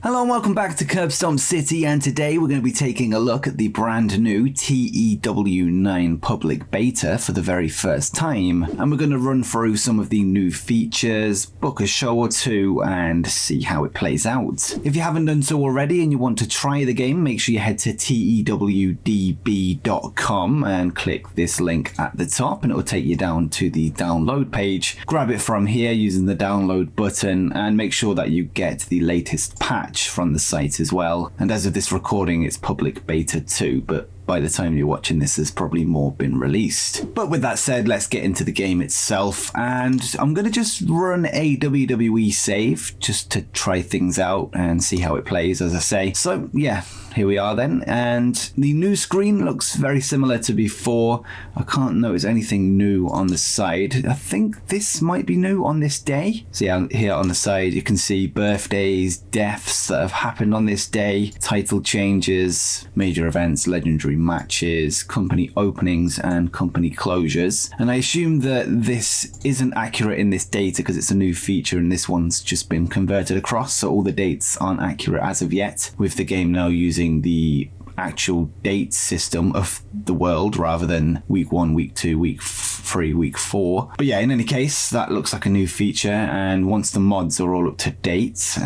Hello and welcome back to Curbstomp City, and today we're going to be taking a look at the brand new TEW IX public beta for the very first time, and we're going to run through some of the new features, book a show or two, and see how it plays out. If you haven't done so already and you want to try the game, make sure you head to tewdb.com and click this link at the top, and it will take you down to the download page. Grab it from here using the download button, and make sure that you get the latest patch from the site as well. And as of this recording, it's public beta 2, but by the time you're watching this, there's probably more been released. But with that said, let's get into the game itself, and I'm going to just run a WWE save just to try things out and see how it plays, as I say. So yeah, here we are then, and the new screen looks very similar to before. I can't notice anything new on the side. I think this might be new on this day. So yeah, here on the side you can see birthdays, deaths that have happened on this day, title changes, major events, legendary matches, company openings and company closures. And I assume that this isn't accurate in this data because it's a new feature and this one's just been converted across, so all the dates aren't accurate as of yet, with the game now using the actual date system of the world rather than week 1, week 2, week 3, week 4. But yeah, in any case, that looks like a new feature, and once the mods are all up to date,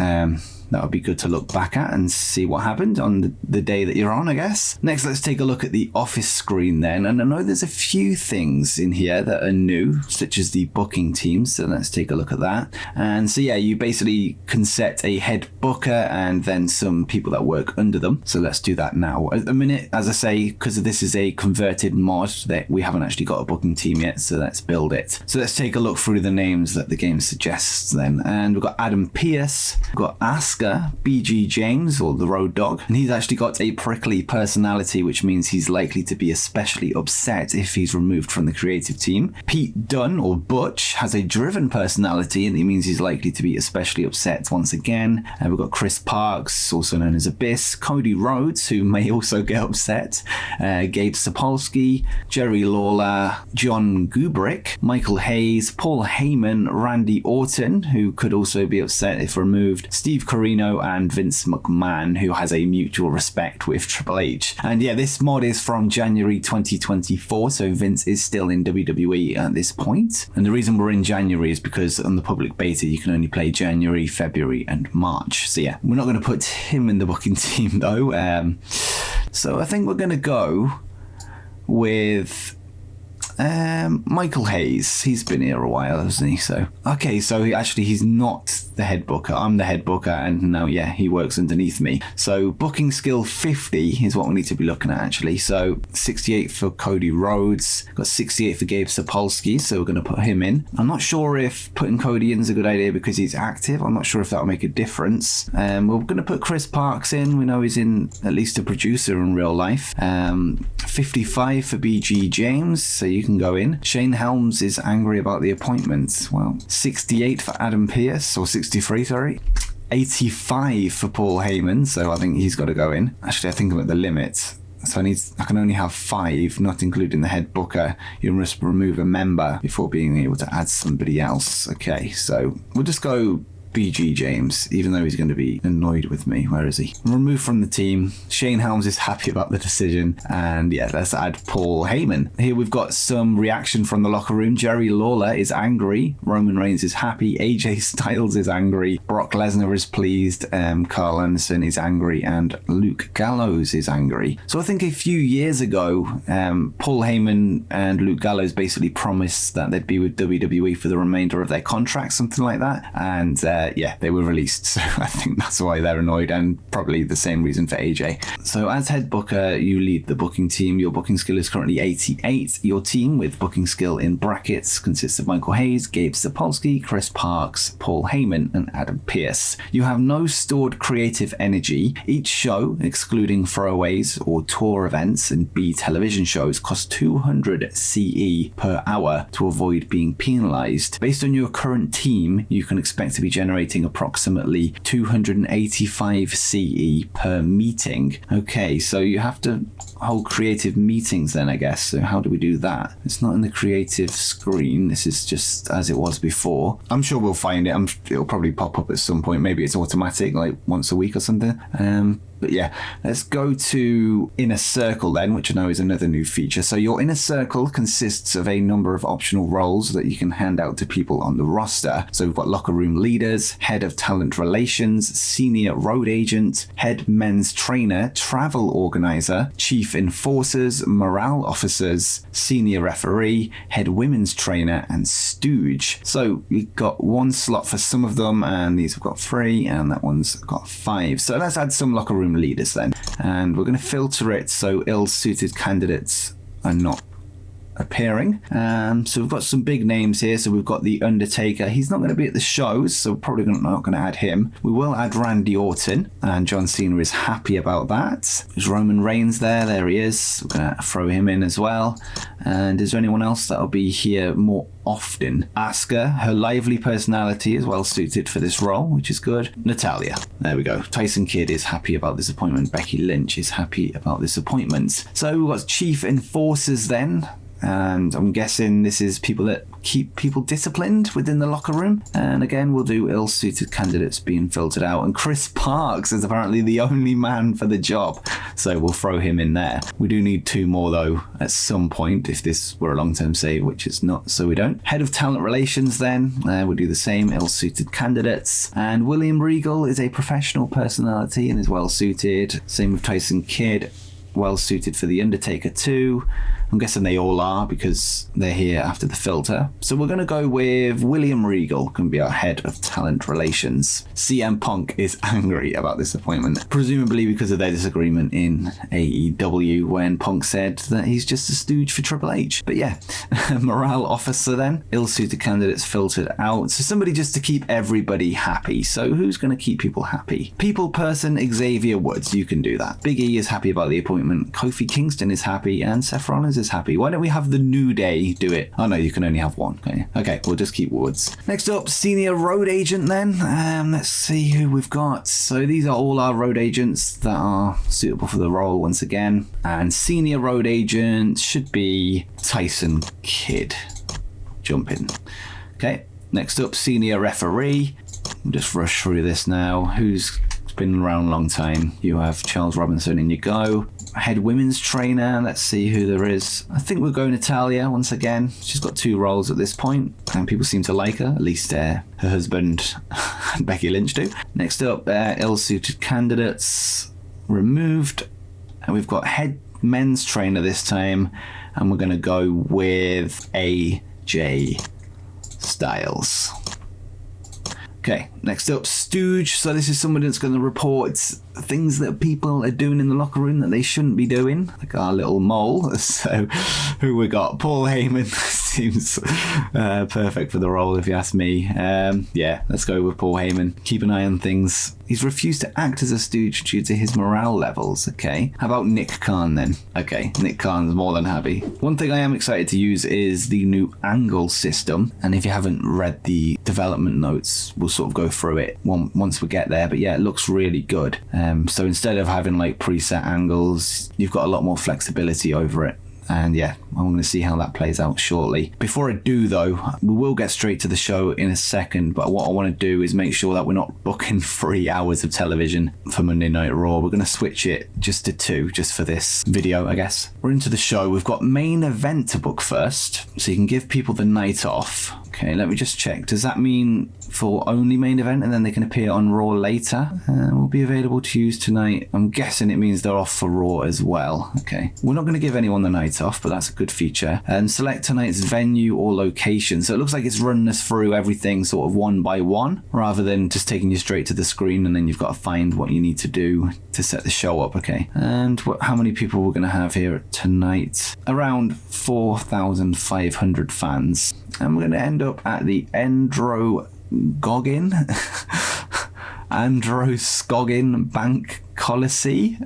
that would be good to look back at and see what happened on the day that you're on, I guess. Next, let's take a look at the office screen then. And I know there's a few things in here that are new, such as the booking team. So let's take a look at that. And so yeah, you basically can set a head booker and then some people that work under them. So let's do that now. At the minute, as I say, because this is a converted mod, that we haven't actually got a booking team yet. So let's build it. So let's take a look through the names that the game suggests then. And we've got Adam Pearce, we've got Asuka, BG James, or the Road Dog, and he's actually got a prickly personality, which means he's likely to be especially upset if he's removed from the creative team. Pete Dunne, or Butch, has a driven personality, and it means he's likely to be especially upset once again. And we've got Chris Parks, also known as Abyss, Cody Rhodes, who may also get upset, Gabe Sapolsky, Jerry Lawler, John Gubrick, Michael Hayes, Paul Heyman, Randy Orton, who could also be upset if removed, Steve Corino, and Vince McMahon, who has a mutual respect with Triple H. And yeah, this mod is from January 2024, so Vince is still in WWE at this point. And the reason we're in January is because on the public beta you can only play January, February and March. So yeah, we're not going to put him in the booking team though. So I think we're going to go with Michael Hayes. He's been here a while, hasn't he? So okay, so he's not the head booker. I'm the head booker, and now yeah, he works underneath me. So booking skill 50 is what we need to be looking at actually. So 68 for Cody Rhodes, got 68 for Gabe Sapolsky, so we're going to put him in. I'm not sure if putting Cody in is a good idea because he's active. I'm not sure if that'll make a difference. We're going to put Chris Parks in. We know he's in at least a producer in real life. 55 for BG James, so you can go in. Shane Helms is angry about the appointment. Well, 68 for Adam Pearce, or 63, sorry. 85 for Paul Heyman, so I think he's got to go in. Actually, I think I'm at the limit. So I can only have 5, not including the head booker. You must remove a member before being able to add somebody else. Okay, so we'll just go BG James, even though he's going to be annoyed with me. Where is he? Removed from the team. Shane Helms is happy about the decision, and yeah, let's add Paul Heyman. Here we've got some reaction from the locker room. Jerry Lawler is angry, Roman Reigns is happy, AJ Styles is angry, Brock Lesnar is pleased, Carl Anderson is angry, and Luke Gallows is angry. So I think a few years ago, Paul Heyman and Luke Gallows basically promised that they'd be with WWE for the remainder of their contract, something like that, and yeah, they were released, so I think that's why they're annoyed, and probably the same reason for AJ. So as head booker, you lead the booking team. Your booking skill is currently 88. Your team with booking skill in brackets consists of Michael Hayes, Gabe Sapolsky, Chris Parks, Paul Heyman, and Adam Pearce. You have no stored creative energy. Each show, excluding throwaways or tour events and B television shows, costs 200 CE per hour to avoid being penalized. Based on your current team, you can expect to be generating generating approximately 285 CE per meeting. Okay, so you have to hold creative meetings then, I guess. So how do we do that? It's not in the creative screen. This is just as it was before. I'm sure we'll find it. It'll probably pop up at some point. Maybe it's automatic, like once a week or something. But yeah, let's go to Inner Circle then, which I know is another new feature. So your Inner Circle consists of a number of optional roles that you can hand out to people on the roster. So we've got locker room leaders, head of talent relations, senior road agent, head men's trainer, travel organizer, chief enforcers, morale officers, senior referee, head women's trainer, and stooge. So we've got one slot for some of them, and these have got 3, and that one's got 5. So let's add some locker room leaders then, and we're going to filter it so ill-suited candidates are not appearing. So we've got some big names here. So we've got The Undertaker. He's not going to be at the shows, so we're probably not going to add him. We will add Randy Orton, and John Cena is happy about that. There's Roman Reigns there. There he is. We're going to throw him in as well. And is there anyone else that'll be here more often? Asuka, her lively personality is well suited for this role, which is good. Natalya, there we go. Tyson Kidd is happy about this appointment. Becky Lynch is happy about this appointment. So we've got chief enforcers then. And I'm guessing this is people that keep people disciplined within the locker room. And again, we'll do ill-suited candidates being filtered out. And Chris Parks is apparently the only man for the job, so we'll throw him in there. We do need 2 more though at some point if this were a long-term save, which is not, so we don't. Head of talent relations then, we'll do the same, ill-suited candidates. And William Regal is a professional personality and is well-suited. Same with Tyson Kidd, well-suited for The Undertaker too. I'm guessing they all are because they're here after the filter. So we're going to go with William Regal, can be our head of talent relations. CM Punk is angry about this appointment, presumably because of their disagreement in AEW when Punk said that he's just a stooge for Triple H. But yeah, morale officer then, ill-suited candidates filtered out. So somebody just to keep everybody happy. So who's going to keep people happy? People person Xavier Woods, you can do that. Big E is happy about the appointment. Kofi Kingston is happy, and Seth Rollins is happy. Why don't we have the New Day do it? Oh no, you can only have one. Okay, we'll just keep Woods. Next up, senior road agent then. Let's see who we've got. So these are all our road agents that are suitable for the role once again. And senior road agent should be Tyson Kidd. Jump in. Okay, next up, senior referee. We'll just rush through this now. Who's been around a long time? You have Charles Robinson, in you go. Head women's trainer, let's see who there is. I think we'll go Natalya once again. She's got 2 roles at this point, and people seem to like her, at least her husband and Becky Lynch do. Next up, ill-suited candidates removed, and we've got head men's trainer this time, and we're going to go with AJ Styles. Okay, next up, stooge. So this is somebody that's going to report things that people are doing in the locker room that they shouldn't be doing, like our little mole. So who we got? Paul Heyman seems perfect for the role if you ask me. Yeah, let's go with Paul Heyman. Keep an eye on things. He's refused to act as a stooge due to his morale levels. Okay, how about Nick Khan then? Okay, Nick Khan's more than happy. One thing I am excited to use is the new angle system, and if you haven't read the development notes, we'll sort of go through it once we get there. But yeah, it looks really good. So instead of having like preset angles, you've got a lot more flexibility over it. And yeah, I'm going to see how that plays out shortly. Before I do though, we will get straight to the show in a second, but what I want to do is make sure that we're not booking 3 hours of television for Monday Night Raw. We're going to switch it just to 2, just for this video, I guess. We're into the show. We've got main event to book first, so you can give people the night off. Okay, let me just check. Does that mean for only main event and then they can appear on Raw later? Will be available to use tonight. I'm guessing it means they're off for Raw as well. Okay, we're not going to give anyone the night off, but that's a good feature. And select tonight's venue or location. So it looks like it's running us through everything sort of one by one, rather than just taking you straight to the screen and then you've got to find what you need to do to set the show up. Okay, and how many people we're going to have here tonight? Around 4,500 fans. And we're going to end up at the Androscoggin Bank Coliseum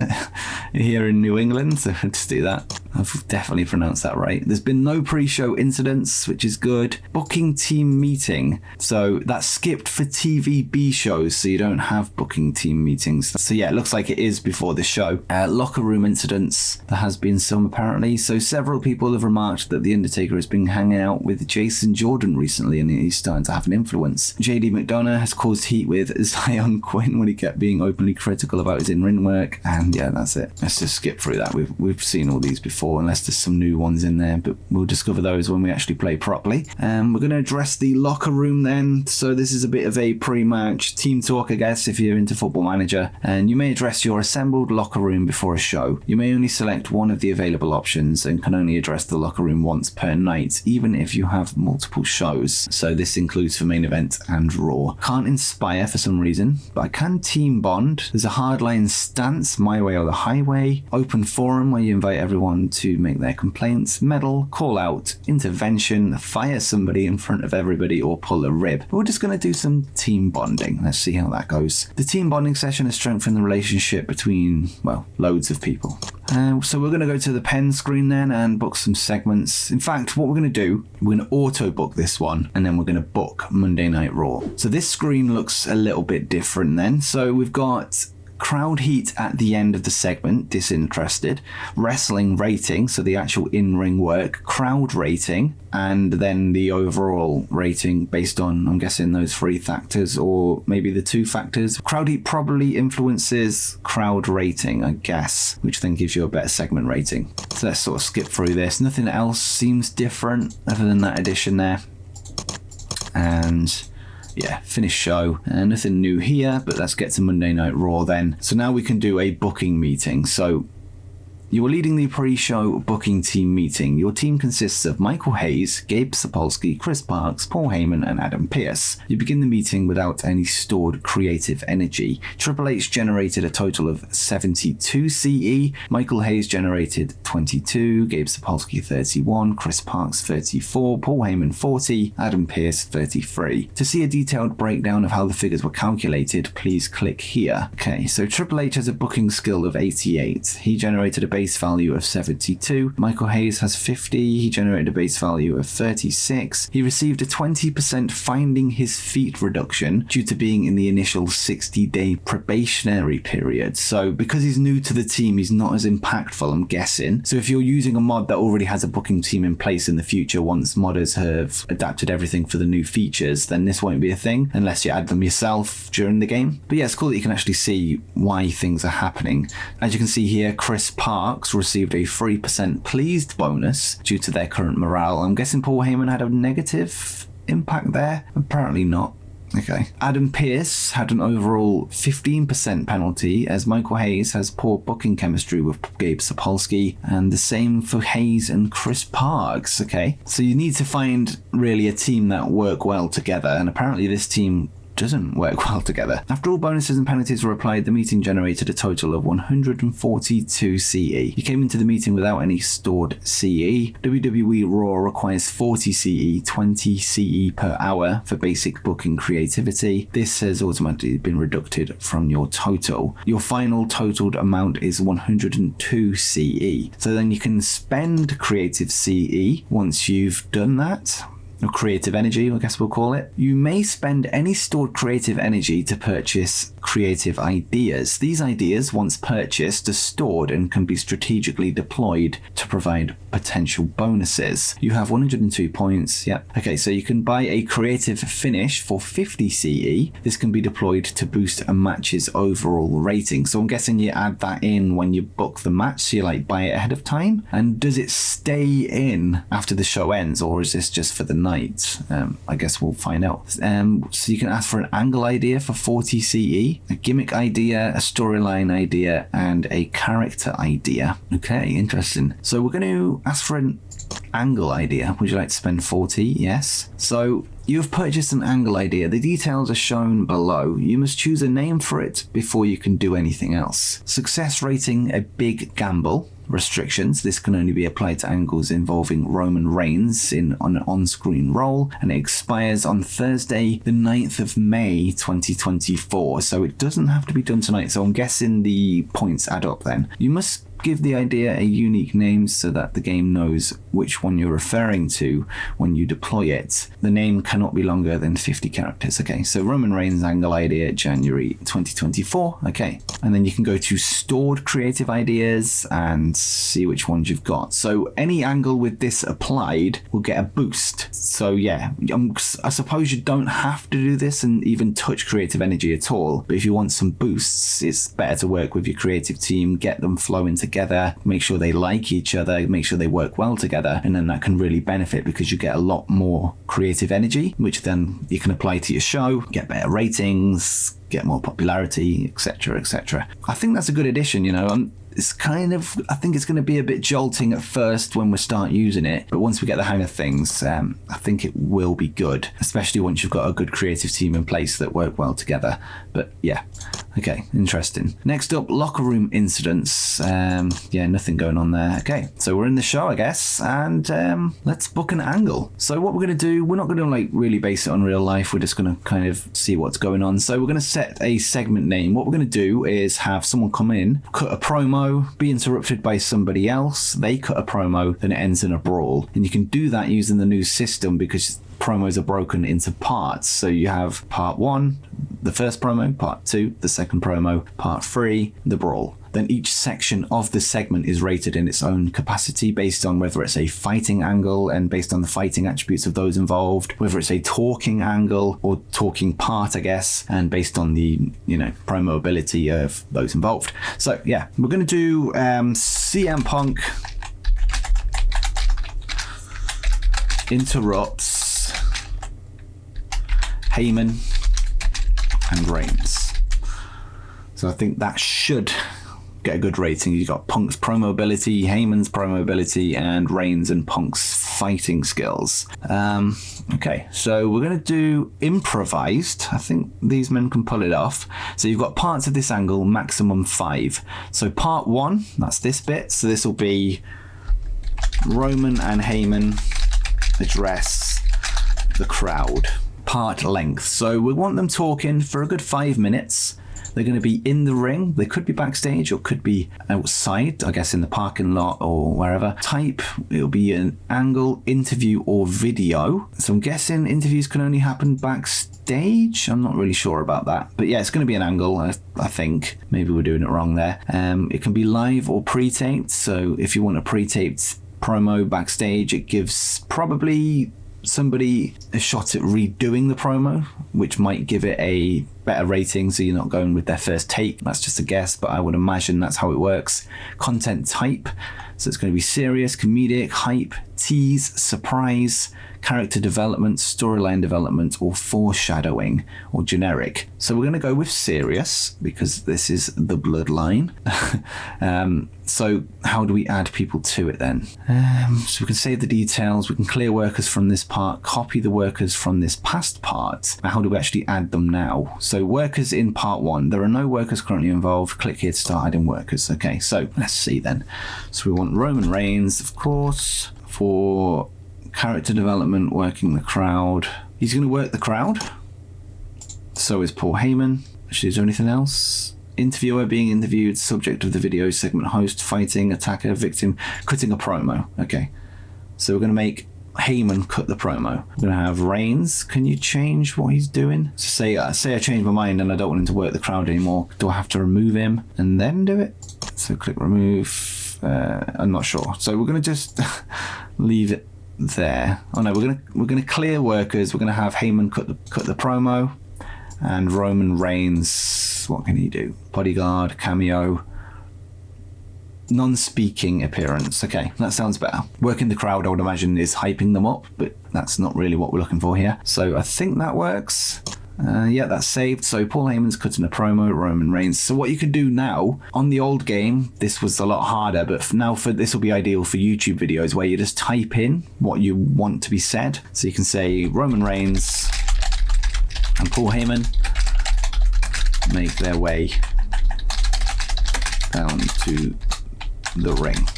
here in New England. So just do that. I've definitely pronounced that right. There's been no pre-show incidents, which is good. Booking team meeting. So that's skipped for TVB shows, so you don't have booking team meetings. So yeah, it looks like it is before the show. Locker room incidents. There has been some apparently. So several people have remarked that The Undertaker has been hanging out with Jason Jordan recently and he's starting to have an influence. JD McDonough has caused heat with Zion Quinn when he kept being openly critical about his in-ring work. And yeah, that's it. Let's just skip through that. We've seen all these before, unless there's some new ones in there, but we'll discover those when we actually play properly. We're going to address the locker room then. So this is a bit of a pre-match team talk, I guess, if you're into Football Manager. And you may address your assembled locker room before a show. You may only select one of the available options and can only address the locker room once per night, even if you have multiple shows. So this includes for main event and Raw. Can't inspire for some reason, but I can team bond. There's a hardline stance, my way or the highway. Open forum where you invite everyone to make their complaints. Medal, call out, intervention, fire somebody in front of everybody or pull a rib. But we're just going to do some team bonding. Let's see how that goes. The team bonding session has strengthened the relationship between, well, loads of people. So we're going to go to the pen screen then and book some segments. In fact, what we're going to do, we're going to auto book this one and then we're going to book Monday Night Raw. So this screen looks a little bit different then. So we've got crowd heat at the end of the segment, disinterested, wrestling rating, so the actual in-ring work, crowd rating, and then the overall rating based on, I'm guessing, those 3 factors or maybe the 2 factors. Crowd heat probably influences crowd rating, I guess, which then gives you a better segment rating. So let's sort of skip through this. Nothing else seems different other than that addition there. And yeah, finish show. Nothing new here, but let's get to Monday Night Raw then. So now we can do a booking meeting. So you are leading the pre-show booking team meeting. Your team consists of Michael Hayes, Gabe Sapolsky, Chris Parks, Paul Heyman, and Adam Pearce. You begin the meeting without any stored creative energy. Triple H generated a total of 72 CE. Michael Hayes generated 22, Gabe Sapolsky 31, Chris Parks 34, Paul Heyman 40, Adam Pearce 33. To see a detailed breakdown of how the figures were calculated, please click here. Okay, so Triple H has a booking skill of 88. He generated a base value of 72. Michael Hayes has 50. He generated a base value of 36. He received a 20% finding his feet reduction due to being in the initial 60-day probationary period. So because he's new to the team, he's not as impactful, I'm guessing. So if you're using a mod that already has a booking team in place in the future, once modders have adapted everything for the new features, then this won't be a thing unless you add them yourself during the game. But yeah, it's cool that you can actually see why things are happening. As you can see here, Chris Parks received a 3% pleased bonus due to their current morale. I'm guessing Paul Heyman had a negative impact there? Apparently not. Okay. Adam Pearce had an overall 15% penalty, as Michael Hayes has poor booking chemistry with Gabe Sapolsky, and the same for Hayes and Chris Parks. Okay. So you need to find really a team that work well together, and apparently this team doesn't work well together. After all bonuses and penalties were applied, the meeting generated a total of 142 CE. You came into the meeting without any stored CE. WWE Raw requires 40 CE, 20 CE per hour for basic booking creativity. This has automatically been reducted from your total. Your final totaled amount is 102 CE. So then you can spend creative CE once you've done that. Or creative energy, I guess we'll call it. You may spend any stored creative energy to purchase creative ideas. These ideas, once purchased, are stored and can be strategically deployed to provide potential bonuses. You have 102 points, yep. Okay, so you can buy a creative finish for 50 CE. This can be deployed to boost a match's overall rating. So I'm guessing you add that in when you book the match, so you like buy it ahead of time. And does it stay in after the show ends, or is this just for the night? I guess we'll find out. So you can ask for an angle idea for 40 CE, a gimmick idea, a storyline idea, and a character idea. Okay, interesting. So we're going to ask for an angle idea. Would you like to spend 40? Yes. So you have purchased an angle idea. The details are shown below. You must choose a name for it before you can do anything else. Success rating, a big gamble. Restrictions. This can only be applied to angles involving Roman Reigns in an on-screen role, and it expires on Thursday, the 9th of May 2024. So it doesn't have to be done tonight. So I'm guessing the points add up then. You must give the idea a unique name so that the game knows which one you're referring to when you deploy it. The name cannot be longer than 50 characters. Okay, so Roman Reigns angle idea, January 2024. Okay, and then you can go to stored creative ideas and see which ones you've got. So any angle with this applied will get a boost. So yeah, I suppose you don't have to do this and even touch creative energy at all, but if you want some boosts, it's better to work with your creative team, get them flowing together, make sure they like each other, make sure they work well together, and then that can really benefit because you get a lot more creative energy, which then you can apply to your show, get better ratings, get more popularity, etc., etc. I think that's a good addition, you know. It's kind of, I think it's going to be a bit jolting at first when we start using it, but once we get the hang of things, I think it will be good, especially once you've got a good creative team in place that work well together. But yeah, okay, interesting. Next up, locker room incidents. Yeah, nothing going on there. Okay, so we're in the show, I guess, and let's book an angle. So what we're going to do, we're not going to like really base it on real life. We're just going to kind of see what's going on. So we're going to set a segment name. What we're going to do is have someone come in, cut a promo, be interrupted by somebody else, they cut a promo, then it ends in a brawl. And you can do that using the new system because promos are broken into parts. So you have part 1, the first promo, part 2, the second promo, part 3, the brawl. Then each section of the segment is rated in its own capacity based on whether it's a fighting angle and based on the fighting attributes of those involved, whether it's a talking angle or talking part, I guess, and based on the, you know, promo ability of those involved. So yeah, we're going to do CM Punk interrupts Heyman and Reigns. So I think that should get a good rating. You've got Punk's promo ability, Heyman's promo ability, and Reigns and Punk's fighting skills. Okay, so we're going to do improvised. I think these men can pull it off. So you've got parts of this angle, maximum 5. So part 1, that's this bit. So this will be Roman and Heyman address the crowd. Part length. So we want them talking for a good 5 minutes. They're going to be in the ring. They could be backstage or could be outside, I guess in the parking lot or wherever. Type, it'll be an angle, interview or video. So I'm guessing interviews can only happen backstage. I'm not really sure about that. But yeah, it's going to be an angle, I think. Maybe we're doing it wrong there. It can be live or pre-taped. So if you want a pre-taped promo backstage, it gives probably somebody a shot at redoing the promo, which might give it a better rating, so you're not going with their first take. That's just a guess, but I would imagine that's how it works. Content type, so it's going to be serious, comedic, hype, tease, surprise, character development, storyline development, or foreshadowing, or generic. So we're going to go with serious because this is the Bloodline. So how do we add people to it then? So we can save the details, we can clear workers from this part, copy the workers from this past part. How do we actually add them now? So workers in part 1, there are no workers currently involved. Click here to start adding workers. Okay, so let's see then. So we want Roman Reigns, of course, for character development, working the crowd. He's going to work the crowd. So is Paul Heyman. Actually, is there anything else? Interviewer being interviewed, subject of the video segment, host, fighting, attacker, victim, cutting a promo. Okay, so we're going to make Heyman cut the promo. We're going to have Reigns. Can you change what he's doing? So say I change my mind and I don't want him to work the crowd anymore. Do I have to remove him and then do it? So click remove. I'm not sure. So we're going to just leave it there. Oh no, we're gonna clear workers. We're going to have Heyman cut the promo, and Roman Reigns, what can he do? Bodyguard, cameo, non-speaking appearance. Okay, that sounds better. Working the crowd, I would imagine, is hyping them up, but that's not really what we're looking for here. So I think that works. Yeah, that's saved. So Paul Heyman's cutting a promo, Roman Reigns. So what you can do now, on the old game, this was a lot harder, but now this will be ideal for YouTube videos where you just type in what you want to be said. So you can say Roman Reigns and Paul Heyman make their way down to the ring.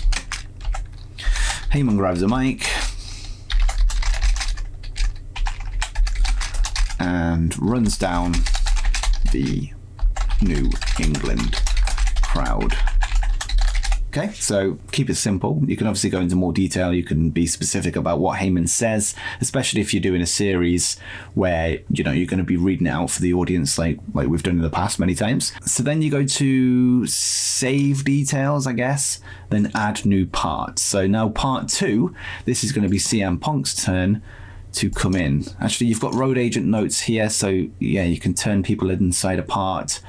Heyman grabs a mic and runs down the New England crowd Okay, so keep it simple. You can obviously go into more detail. You can be specific about what Heyman says, especially if you're doing a series where, you know, you're going to be reading it out for the audience like we've done in the past many times. So then you go to save details, I guess, then add new parts. So now part 2, this is going to be CM Punk's turn to come in. Actually, you've got road agent notes here, so yeah, you can turn people inside a part.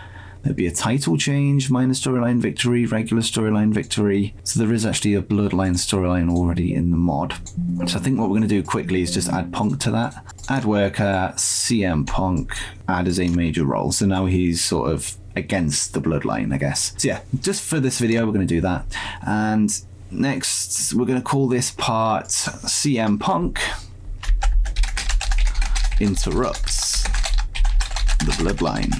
There'd be a title change, minor storyline victory, regular storyline victory. So there is actually a Bloodline storyline already in the mod. So I think what we're going to do quickly is just add Punk to that. Add worker, CM Punk, add as a major role. So now he's sort of against the Bloodline, I guess. So yeah, just for this video, we're going to do that. And next, we're going to call this part CM Punk Interrupts the Bloodline.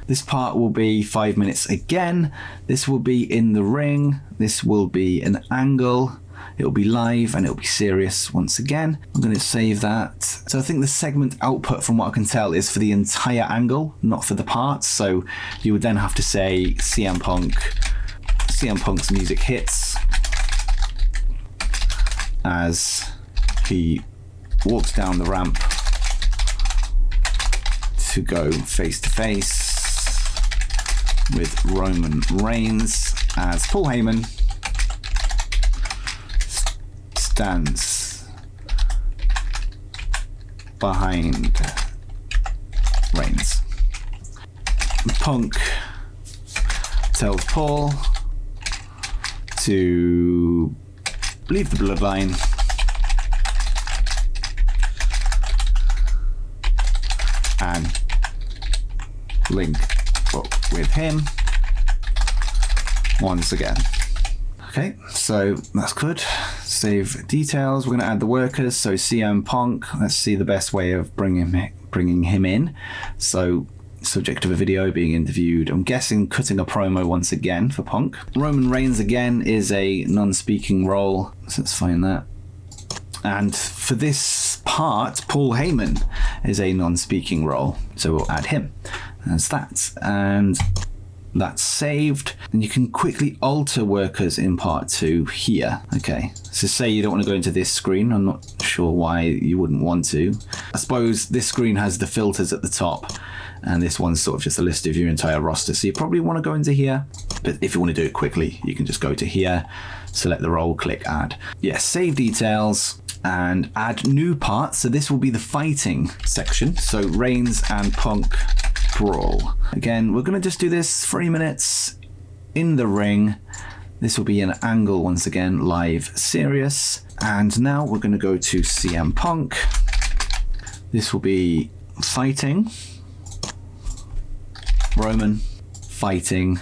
This part will be 5 minutes again. This will be in the ring. This will be an angle. It'll be live and it'll be serious once again. I'm going to save that. So I think the segment output, from what I can tell, is for the entire angle, not for the parts. So you would then have to say CM Punk's music hits as he walks down the ramp to go face to face with Roman Reigns as Paul Heyman stands behind Reigns. Punk tells Paul to leave the Bloodline and link up with him once again. Okay, so that's good. Save details. We're going to add the workers. So CM Punk, let's see the best way of bringing him in. So subject of a video, being interviewed. I'm guessing cutting a promo once again for Punk. Roman Reigns again is a non-speaking role. So let's find that. And for this part, Paul Heyman is a non-speaking role. So we'll add him as that. And that's saved. And you can quickly alter workers in part 2 here. Okay, so say you don't want to go into this screen. I'm not sure why you wouldn't want to. I suppose this screen has the filters at the top, and this one's sort of just a list of your entire roster. So you probably want to go into here, but if you want to do it quickly, you can just go to here, select the role, click add. Yeah, save details and add new parts. So this will be the fighting section. So Reigns and Punk brawl. Again, we're going to just do this 3 minutes in the ring. This will be an angle once again, live, serious. And now we're going to go to CM Punk. This will be fighting, Roman, fighting,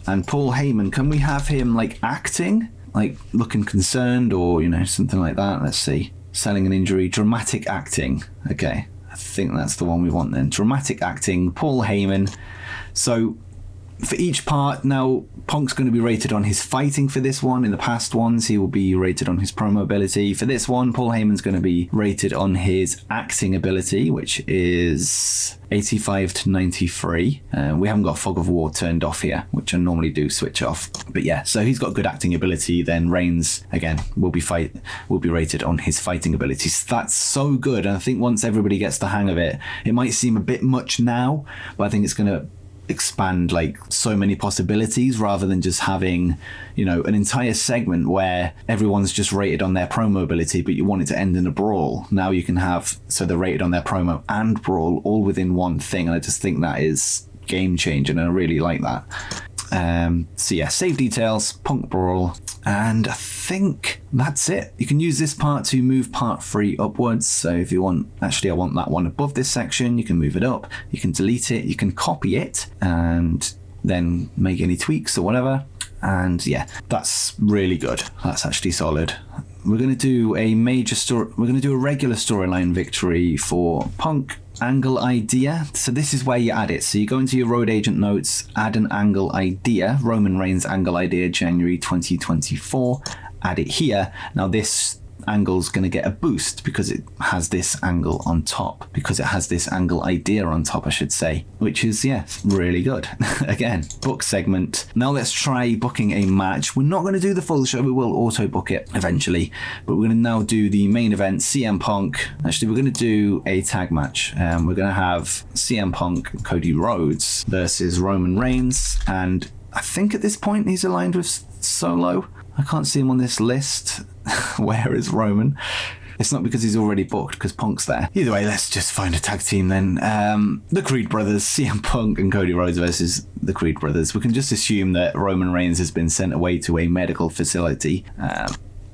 and Paul Heyman. Can we have him like acting, like looking concerned, or, you know, something like that? Let's see. Selling an injury, dramatic acting. Okay, I think that's the one we want then. Dramatic acting, Paul Heyman. So for each part, now Punk's going to be rated on his fighting for this one. In the past ones, he will be rated on his promo ability. For this one, Paul Heyman's going to be rated on his acting ability, which is 85 to 93. We haven't got Fog of War turned off here, which I normally do switch off. But yeah, so he's got good acting ability. Then Reigns, again, will be rated on his fighting abilities. That's so good. And I think once everybody gets the hang of it, it might seem a bit much now, but I think it's going to expand like so many possibilities, rather than just having, you know, an entire segment where everyone's just rated on their promo ability, but you want it to end in a brawl. Now you can have, so they're rated on their promo and brawl all within one thing, and I just think that is game changing, and I really like that. So yeah, save details, Punk brawl, and I think that's it. You can use this part to move part 3 upwards. So if you want, actually I want that one above this section, you can move it up, you can delete it, you can copy it and then make any tweaks or whatever. And yeah, that's really good. That's actually solid. We're going to do a major story. We're going to do a regular storyline victory for Punk. Angle idea. So this is where you add it. So you go into your road agent notes, add an angle idea, Roman Reigns angle idea, January 2024. Add it here. Now this angle's going to get a boost because it has this angle on top, because it has this angle idea on top, I should say, which is, yeah, really good. Again, book segment. Now let's try booking a match. We're not going to do the full show. We will auto book it eventually, but we're going to now do the main event, CM Punk. Actually, we're going to do a tag match. We're going to have CM Punk and Cody Rhodes versus Roman Reigns, and I think at this point he's aligned with Solo. I can't see him on this list. Where is Roman? It's not because he's already booked, because Punk's there. Either way, let's just find a tag team then. The Creed Brothers, CM Punk and Cody Rhodes versus the Creed Brothers. We can just assume that Roman Reigns has been sent away to a medical facility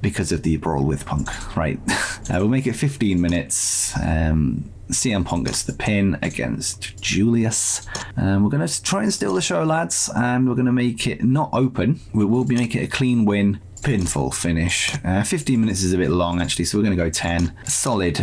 because of the brawl with Punk, right? We'll make it 15 minutes. CM Punk gets the pin against Julius. We're going to try and steal the show, lads, and we're going to make it not open. We will be making it a clean win, pinfall finish. 15 minutes is a bit long, actually, so we're going to go 10. A solid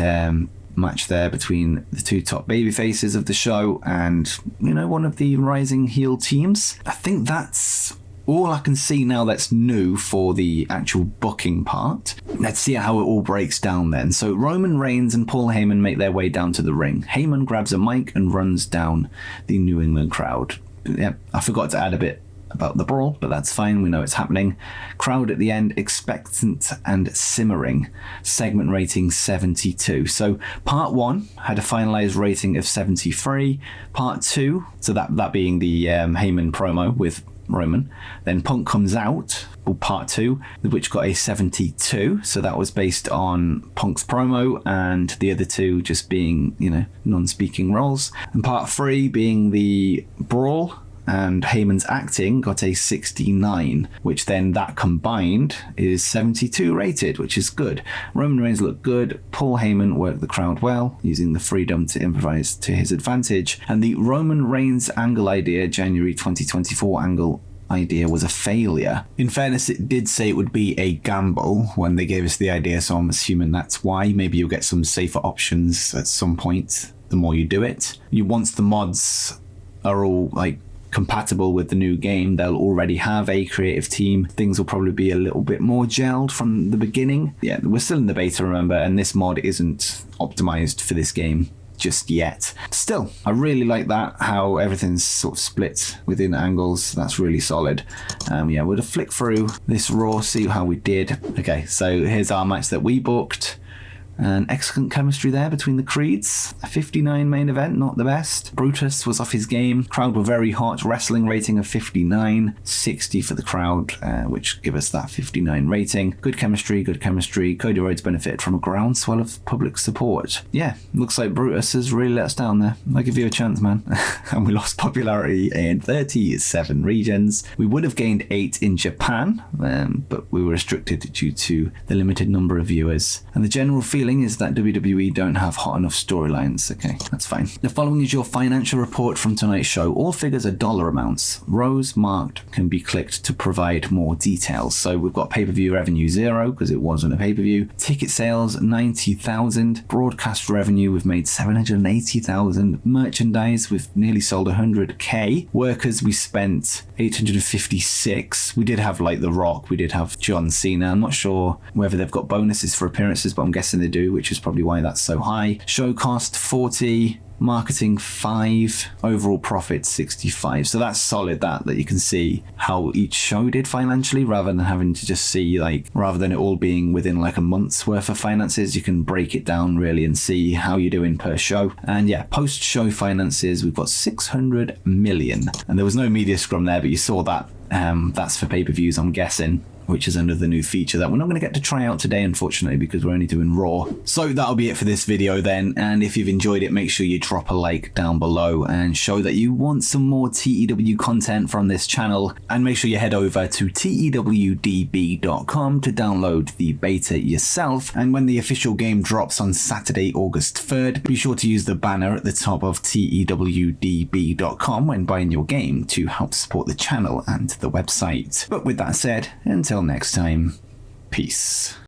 match there between the two top baby faces of the show and, you know, one of the rising heel teams. I think that's all I can see now that's new for the actual booking part. Let's see how it all breaks down then. So Roman Reigns and Paul Heyman make their way down to the ring. Heyman grabs a mic and runs down the New England crowd. Yeah, I forgot to add a bit about the brawl, but that's fine. We know it's happening. Crowd at the end, expectant and simmering. Segment rating 72. So part 1 had a finalized rating of 73. Part 2, so that being the Heyman promo with Roman. Then Punk comes out, part 2, which got a 72. So that was based on Punk's promo and the other two just being, you know, non-speaking roles. And part 3 being the brawl and Heyman's acting got a 69, which then that combined is 72 rated, which is good. Roman Reigns looked good. Paul Heyman worked the crowd well, using the freedom to improvise to his advantage. And the Roman Reigns angle idea, January 2024 angle idea, was a failure. In fairness, it did say it would be a gamble when they gave us the idea, so I'm assuming that's why. Maybe you'll get some safer options at some point the more you do it. Once the mods are all like compatible with the new game, they'll already have a creative team. Things will probably be a little bit more gelled from the beginning. Yeah, we're still in the beta, remember, and this mod isn't optimized for this game just yet. Still, I really like that, how everything's sort of split within angles. That's really solid. Yeah, we'll flick through this Raw, see how we did. Okay, so here's our match that we booked. An excellent chemistry there between the Creeds. A 59 main event, not the best. Brutus was off his game. Crowd were very hot. Wrestling rating of 59. 60 for the crowd, which give us that 59 rating. Good chemistry, good chemistry. Cody Rhodes benefited from a groundswell of public support. Yeah, looks like Brutus has really let us down there. I'll give you a chance, man. And we lost popularity in 37 regions. We would have gained 8 in Japan, but we were restricted due to the limited number of viewers. And the general feeling is that WWE don't have hot enough storylines. Okay, that's fine. The following is your financial report from tonight's show. All figures are dollar amounts. Rows marked can be clicked to provide more details. So we've got pay-per-view revenue 0 because it wasn't a pay-per-view. Ticket sales 90,000. Broadcast revenue, we've made 780,000. Merchandise, we've nearly sold 100k. Workers, we spent 856. We did have like The Rock, we did have John Cena. I'm not sure whether they've got bonuses for appearances, but I'm guessing they do, which is probably why that's so high. Show cost 40, marketing 5, overall profit 65. So that's solid, that you can see how each show did financially, rather than having to just see, like, rather than it all being within like a month's worth of finances, you can break it down really and see how you're doing per show. And yeah, post show finances, we've got 600 million, and there was no media scrum there, but you saw that. That's for pay-per-views, I'm guessing, which is under the new feature that we're not going to get to try out today, unfortunately, because we're only doing Raw. So that'll be it for this video then, and if you've enjoyed it, make sure you drop a like down below and show that you want some more TEW content from this channel, and make sure you head over to TEWDB.com to download the beta yourself. And when the official game drops on Saturday, August 3rd, be sure to use the banner at the top of TEWDB.com when buying your game to help support the channel and the website. But with that said, until next time, peace.